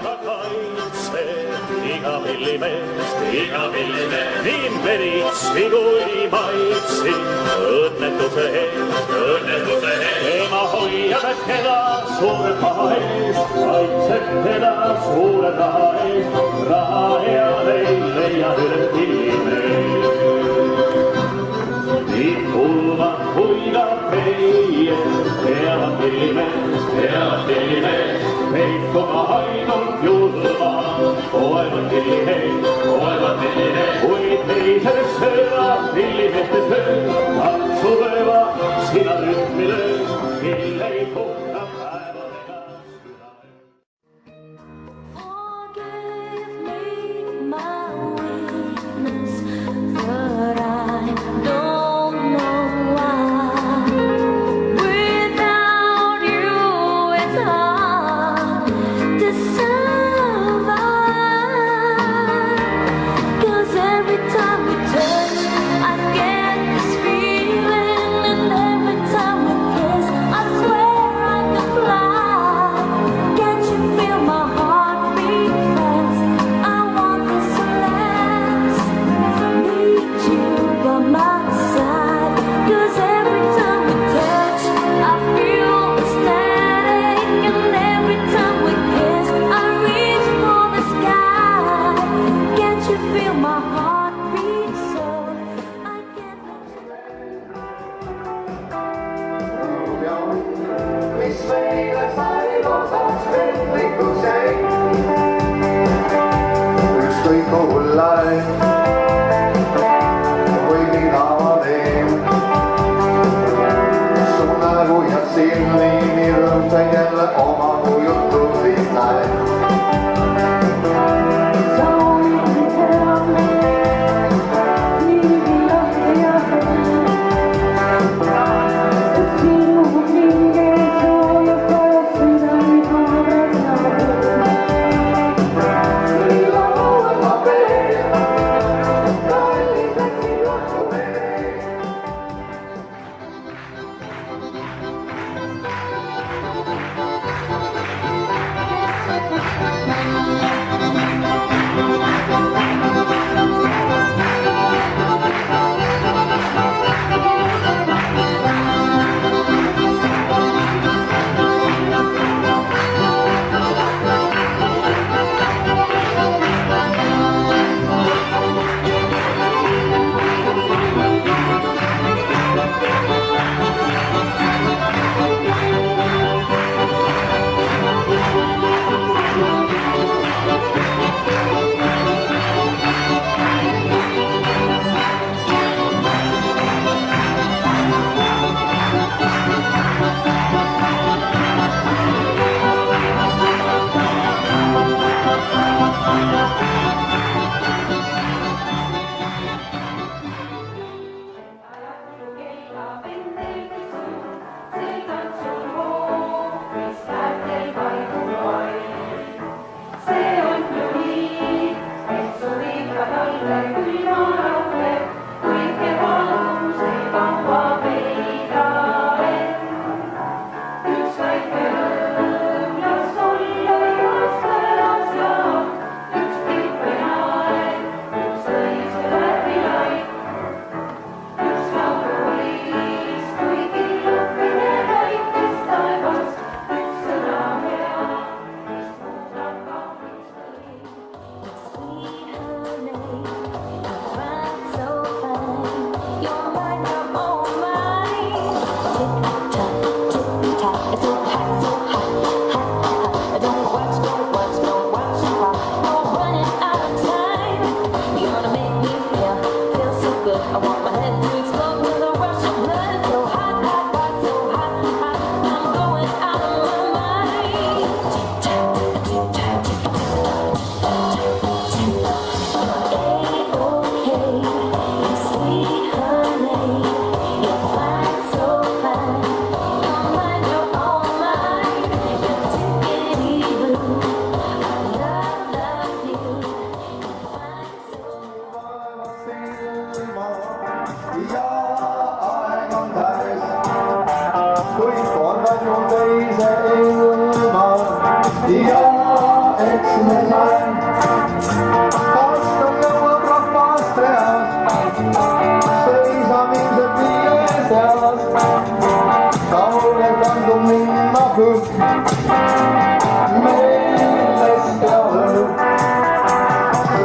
ta kaitseb iga pillimeest, nii veritsi kui maitsi, õnnetuse eest. ema hoiab teda suure paha eest, kaitseb teda suure raha eest, raha hea leid leiab üle pillimeest. nii pulma kui ka meie, head pillimeest, meid oma ainult julma, olevat pillimeest, kui teised söövad pillimeeste töö, tantsuvööva sina rütmi löö, mille ei puhta päevadega süda. Forgive me my weakness, but I don't know why. Without you it's hard to survive, 'cause every time we touch I get this feeling, and every time we kiss I swear I could fly. Can't you feel my heart beat fast? I want this to last. Need you by my side, 'cause every time we touch I feel ecstatic, and every time we kiss I reach for the sky. Can't you feel my heart beat so I can't let you. Mis meile sai osaks vendlikkusei, ükskõik kuhu lähen või mida ma teen. Su nägu ja silmi nii rõõmsaid jälle oma kujutluses näen. eksime sain. Aastal nõuab rahvast reas, seisab ilmselt viie seas. kaugel kandub minna kõht, meelest ja õhk.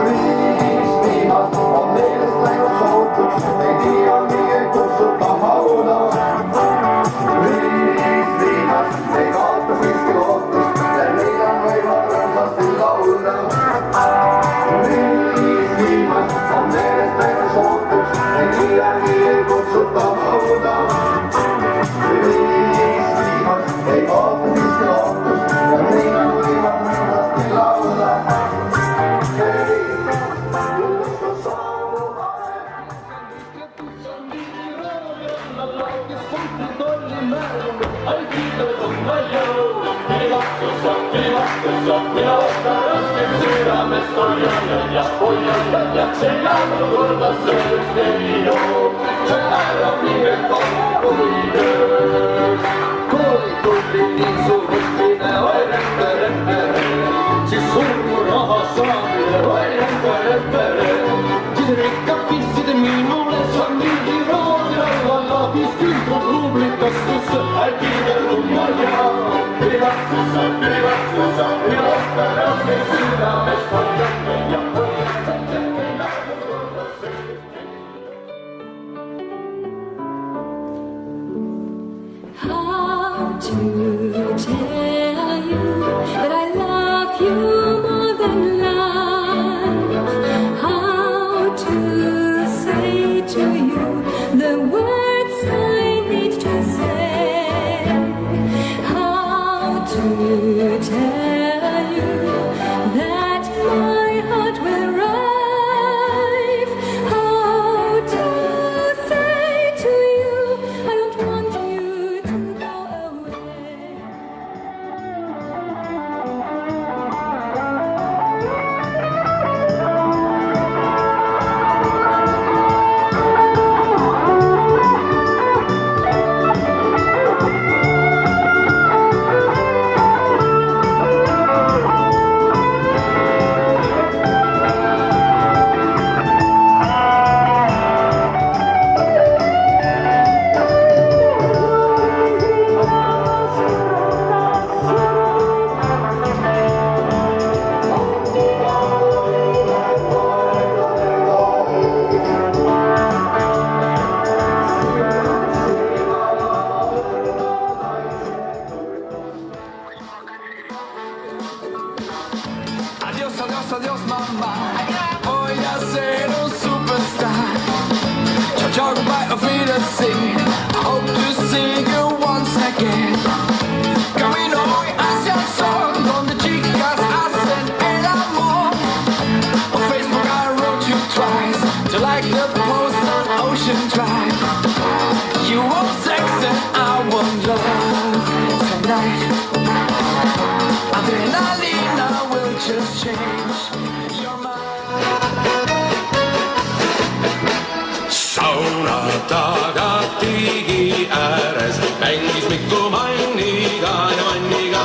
Riis viimast on meelest läinud sootuks, ei tea, meie kutsuta hauda. Riis viimast ei kaota siiski lootust ja neil on võimalik rõõmsasti laulda. Riis viimast on meelest läinud sootuks, ei tea, meie kutsuta hauda. Riis viimast ei kaota siiski lootust ja neil on võimalik rõõmsasti laulda. How to tell you that I love you more than life? How to say to you the words I need to say? How to tell you that my heart will rise? How to say to you I don't want you to go away? Adiós, adiós, adiós, mamá. Voy a ser un superstar. Ciao, ciao, goodbye, auf Wiedersehen. I hope to see you once again. Camino hoy hacia el sol, donde chicas hacen el amor. On Facebook I wrote you twice to like the post on Ocean Drive. You want sex and I want love tonight. Adrenalina will just change your mind. Sauna taga tiigi ääres mängis Mikko Manniga ja Manniga.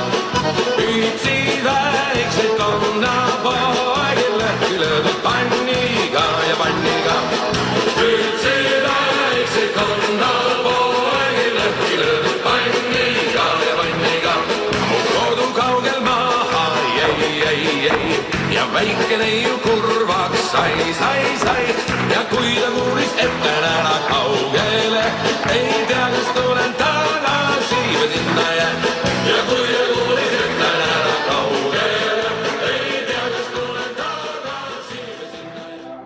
Püüdsid väikseid kannapoegile, löödud panniga ja panniga. Püüdsid väikseid kannapoegile, löödud panniga ja panniga. Kodu kaugel maha jäi ja väike neiu kurvaks sai. Ja kui ta kuulis ette ära kaugele, ei tea, kas tulen tagasi või sinna jään. Ja kui ta kuulis ette ära kaugele, ei tea, kas tulen tagasi või sinna jään.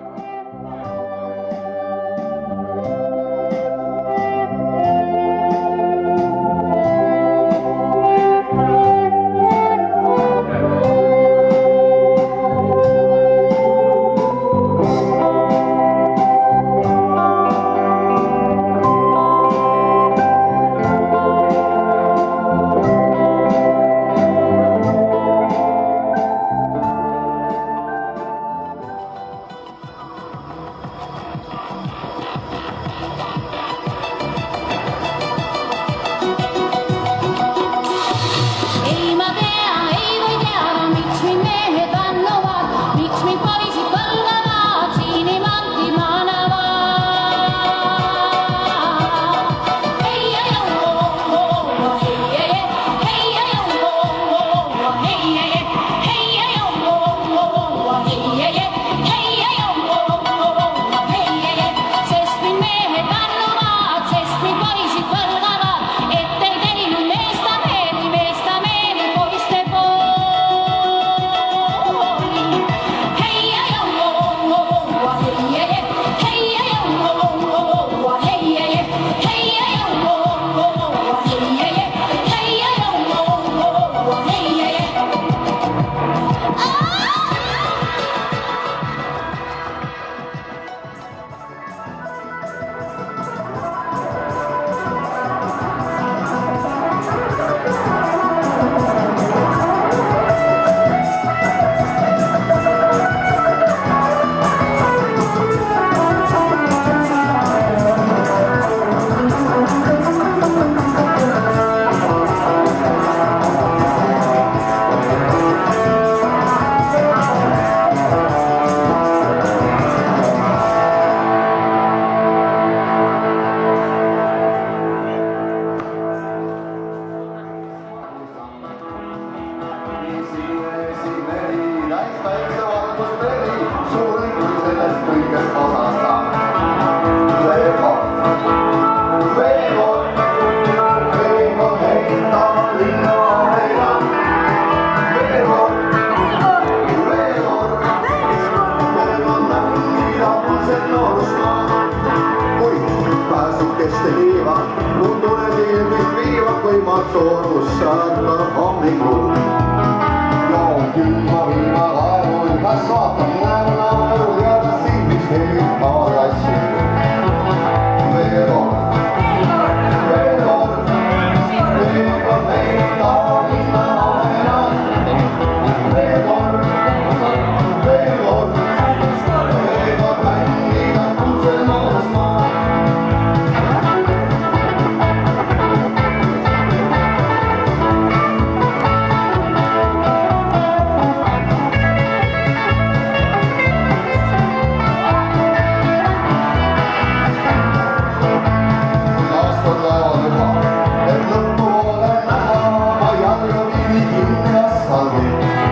päiksevalgus veri, suurim kui sellest kõigest osa saab. Veel kord heita linna aina. Veel kord mängida lapsed noorusmaa. Kui pääsukeste liiva, mul tule silmist viiva, kui ma soorus saada hommikul. Joon külma viima laevul, kas vaatan näona õul ja kas silmis helib maarassi. Veel kord heita linna aina. Veel kord mängida lapsed noorusmaa. Lõppu olen näha, ma jalga viin kinni asfaldi.